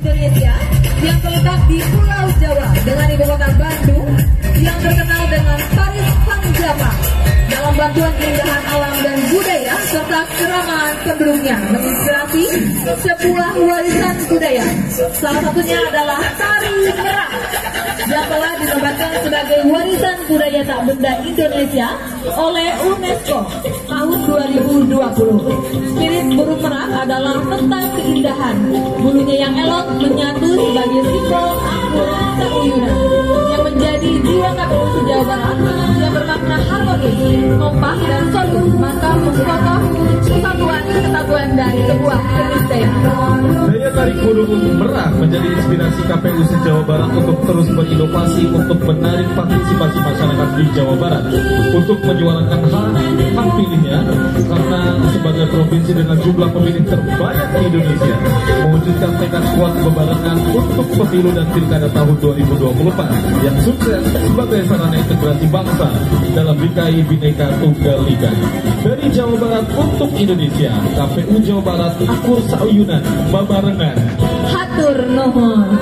Indonesia yang terletak di Pulau Jawa dengan ibu kota Bandung yang terkenal dengan Paris Saint-Germain dalam bantuan keindahan alam dan budaya serta keramahan penduduknya menginspirasi sebuah warisan budaya. Salah satunya adalah tari merah yang telah dinobatkan sebagai warisan budaya tak benda Indonesia oleh UNESCO tahun 2020. Spirit burung merak adalah tentang keindahan. Bulunya yang elok menyatu sebagai simbol akur keuyunan yang menjadi jiwa KPU Jawa Barat yang bermakna harmoni, kompak dan solid, maka memfoto kesatuan dari sebuah keniscayaan. Daya tarik burung merak menjadi inspirasi KPU Jawa Barat untuk terus berinovasi untuk menarik partisipasi masyarakat di Jawa Barat untuk menyuarakan hak pilihnya, karena sebagai provinsi dengan jumlah pemilih terbanyak di Indonesia mewujudkan tekad kuat kebarengan untuk pemilu dan pilkada tahun 2024 yang sukses sebagai sarana integrasi bangsa dalam DKI Bhinneka Tunggal Ika. Dari Jawa Barat untuk Indonesia, KPU Jawa Barat akur sauyunan babarengan. Hatur nuhun.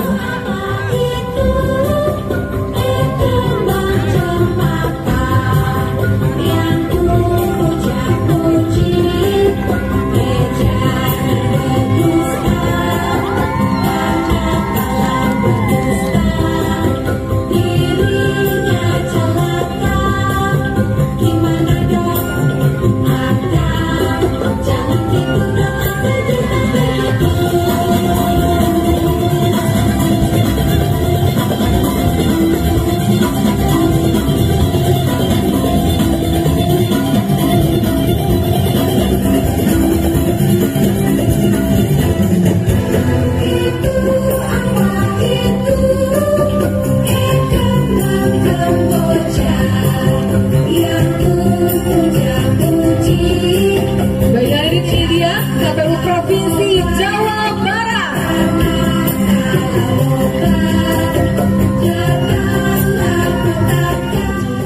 Provinsi Jawa Barat.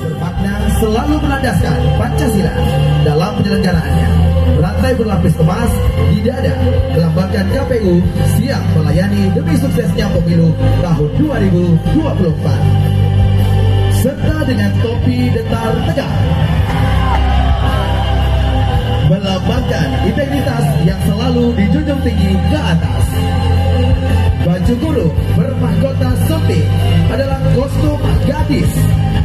Bermakna selalu melandaskan Pancasila dalam penyelenggaraannya. Rantai berlapis emas di dada melambangkan KPU siap melayani demi suksesnya pemilu tahun 2024. Serta dengan topi detar tegak melambangkan integritas yang selalu dijunjung tinggi ke atas. Baju kurung bermahkota suntik adalah kostum gadis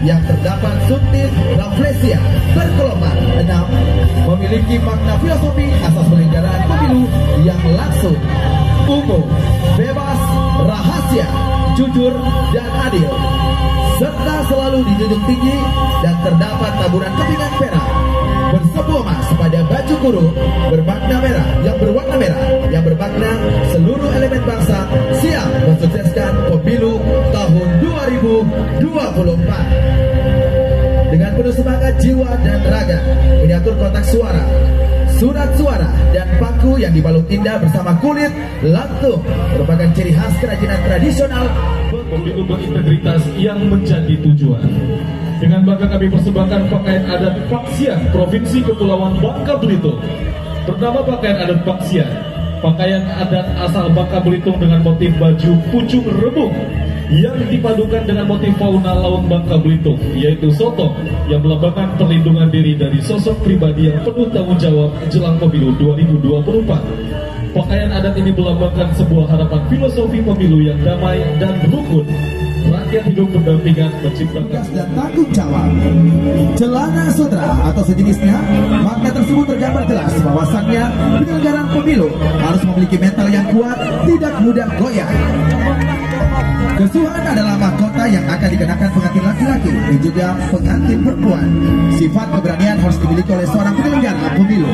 yang terdapat suntik rafflesia berkelompok 6, memiliki makna filosofi asas penyelenggaraan pemilu yang langsung, umum, bebas, rahasia, jujur, dan adil, serta selalu dijunjung tinggi dan terdapat taburan kepingan perak bersebuah emas pada baju kurung bermakna merah yang berwarna merah yang bermakna seluruh elemen bangsa siap mensukseskan pemilu tahun 2024 dengan penuh semangat jiwa dan raga. Miniatur kotak suara, surat suara, dan paku yang dibalut indah bersama kulit lantung merupakan ciri khas kerajinan tradisional pemilu berintegritas yang menjadi tujuan. Dengan bangga kami persembahkan pakaian adat Paksian Provinsi Kepulauan Bangka Belitung. Bernama pakaian adat Paksian, pakaian adat asal Bangka Belitung dengan motif baju pucung rebung yang dipadukan dengan motif fauna laut Bangka Belitung, yaitu sotong yang melambangkan perlindungan diri dari sosok pribadi yang penuh tanggung jawab jelang pemilu 2024. Pakaian adat ini melambangkan sebuah harapan filosofi pemilu yang damai dan rukun. Rakyat hidup berdampingan menciptakan dan tanggung jawab. Celana sutra atau sejenisnya, makna tersebut tergambar jelas bahwasannya penyelenggaraan pemilu harus memiliki mental yang kuat, tidak mudah goyah. Kesuhan adalah mahkota yang akan dikenakan pengantin laki-laki dan juga pengantin perempuan. Sifat keberanian harus dimiliki oleh seorang penyelenggara pemilu,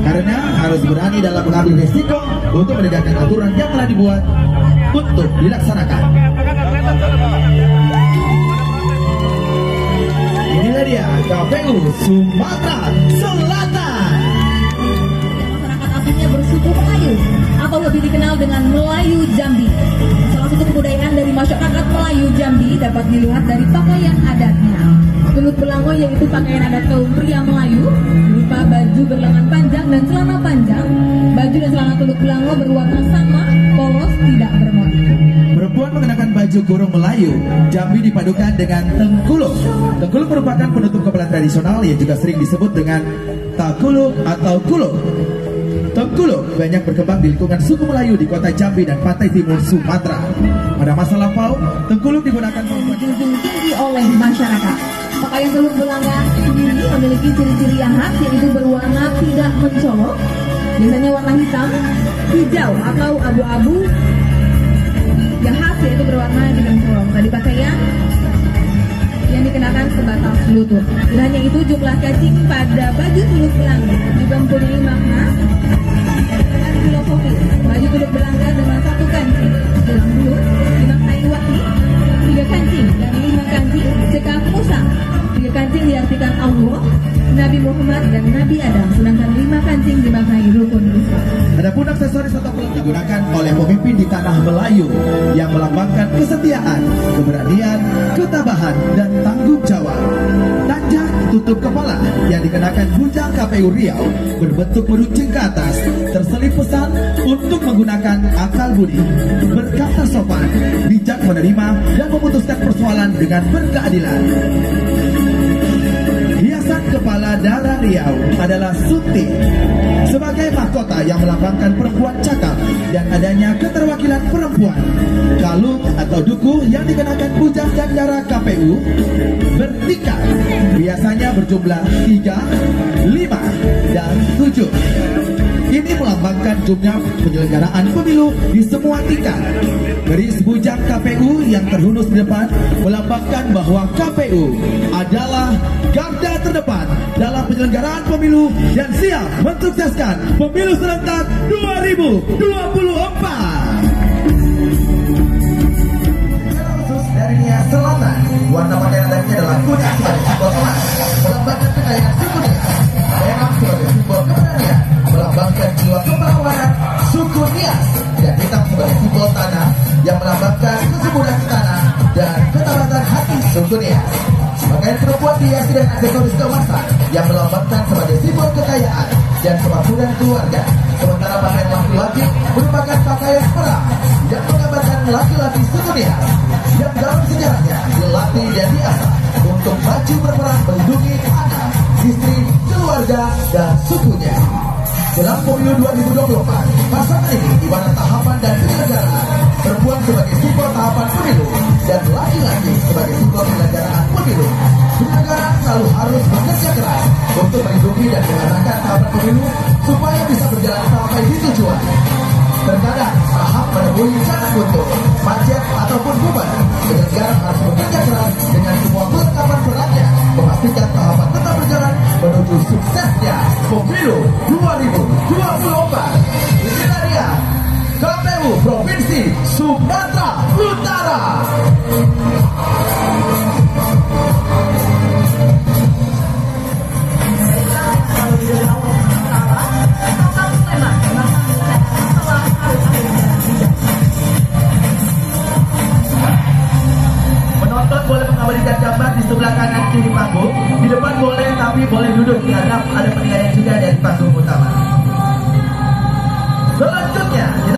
karena harus berani dalam mengambil risiko untuk menegakkan aturan yang telah dibuat untuk dilaksanakan. Inilah dia KPU Sumatera Selatan. Masyarakat aslinya bersuku Melayu atau lebih dikenal dengan Melayu Jambi. Salah satu kebudayaan dari masyarakat Melayu Jambi dapat dilihat dari pakaian adatnya. Tulut belango yaitu pakaian adat kaum pria Melayu berupa baju berlengan panjang dan celana panjang. Baju dan celana tulut belango berwarna sama, polos, tidak bermotif. baju kurung Melayu, Jambi dipadukan dengan tengkuluk. Tengkuluk merupakan penutup kepala tradisional yang juga sering disebut dengan takuluk atau kuluk. Tengkuluk banyak berkembang di lingkungan suku Melayu di kota Jambi dan pantai timur Sumatera. Pada masa lampau, tengkuluk digunakan Dijunjung tinggi oleh masyarakat. Pakaian teluk belanga sendiri memiliki ciri-ciri yang khas, yaitu berwarna tidak mencolok, biasanya warna hitam, hijau atau abu-abu. Yang khas yaitu berwarna tidak mencolok. Tadi pakaian yang dikenakan sebatas lutut. Tidak hanya itu, jumlah kancing pada baju teluk belanga juga mempunyai makna dan filosofi. Baju teluk belanga dengan satu kancing dalam mulut dimaknai wahyu, 3 kancing dan 5 kancing cekak Musa. 3 kancing diartikan Allah, Nabi Muhammad dan Nabi Adam, sedangkan 5 kancing dimaknai rukun Islam. Adapun aksesoris atau peluk digunakan oleh pemimpin di tanah Melayu yang melambangkan kesetiaan, keberanian, ketabahan, dan tanggung jawab. Tanja tutup kepala yang dikenakan bujang KPU Riau berbentuk meruncing ke atas, terselip pesan untuk menggunakan akal budi, berkata sopan, bijak menerima dan memutuskan persoalan dengan berkeadilan. Hiasan kepala Dara Riau adalah sunting sebagai mahkota yang melambangkan perempuan cakap dan adanya keterwakilan perempuan. Kalung atau duku yang dikenakan bujang dan Dara KPU bertingkat, biasanya berjumlah 3, 5, dan 7. Ini melambangkan jumlah penyelenggaraan pemilu di semua tingkat. Garis bujang KPU yang terhunus di depan melambangkan bahwa KPU adalah garda terdepan dalam penyelenggaraan pemilu dan siap mensukseskan pemilu serentak 2024. Dari Nia Selatan, warna pakaian adatnya adalah kuning sebagai simbol emas, melambangkan kekayaan suku Nia. Merah sebagai simbol keberanian, melambangkan jiwa kepahlawanan suku Nia, dan hitam sebagai simbol tanah yang melambangkan kesuburan tanah dan ketabatan hati suku Nia. Pakaian perempuan dihiasi dengan aksesoris keemasan yang melambangkan sebagai simbol kekayaan dan kemakmuran keluarga. Sementara pakaian laki-laki merupakan pakaian perang yang menggambarkan laki-laki suku Nia yang dalam sejarahnya dilatih dan diasah untuk maju berperang melindungi anak, istri, keluarga, dan sukunya. Dalam pemilu 2024, pasangan ini di mana tahapan dan penyelenggaraan, perempuan sebagai simbol tahapan pemilu dan laki-laki sebagai simbol penyelenggaraan pemilu. Penyelenggara selalu harus bekerja keras untuk melindungi dan mengatakan tahapan pemilu supaya bisa berjalan sampai di tujuan. Terkadang tahap menemui jalan buntu, macet ataupun bubar. Penyelenggara harus bekerja keras dengan semua kelengkapan perannya, memastikan tahapan tetap berjalan menuju suksesnya pemilu 2024. Inilah dia KPU Provinsi Sumatera Utara. Penonton boleh mengabadikan gambar di sebelah kanan kiri panggung. Di depan boleh, tapi boleh duduk karena ada penilaian juga dari panggung utama. Selanjutnya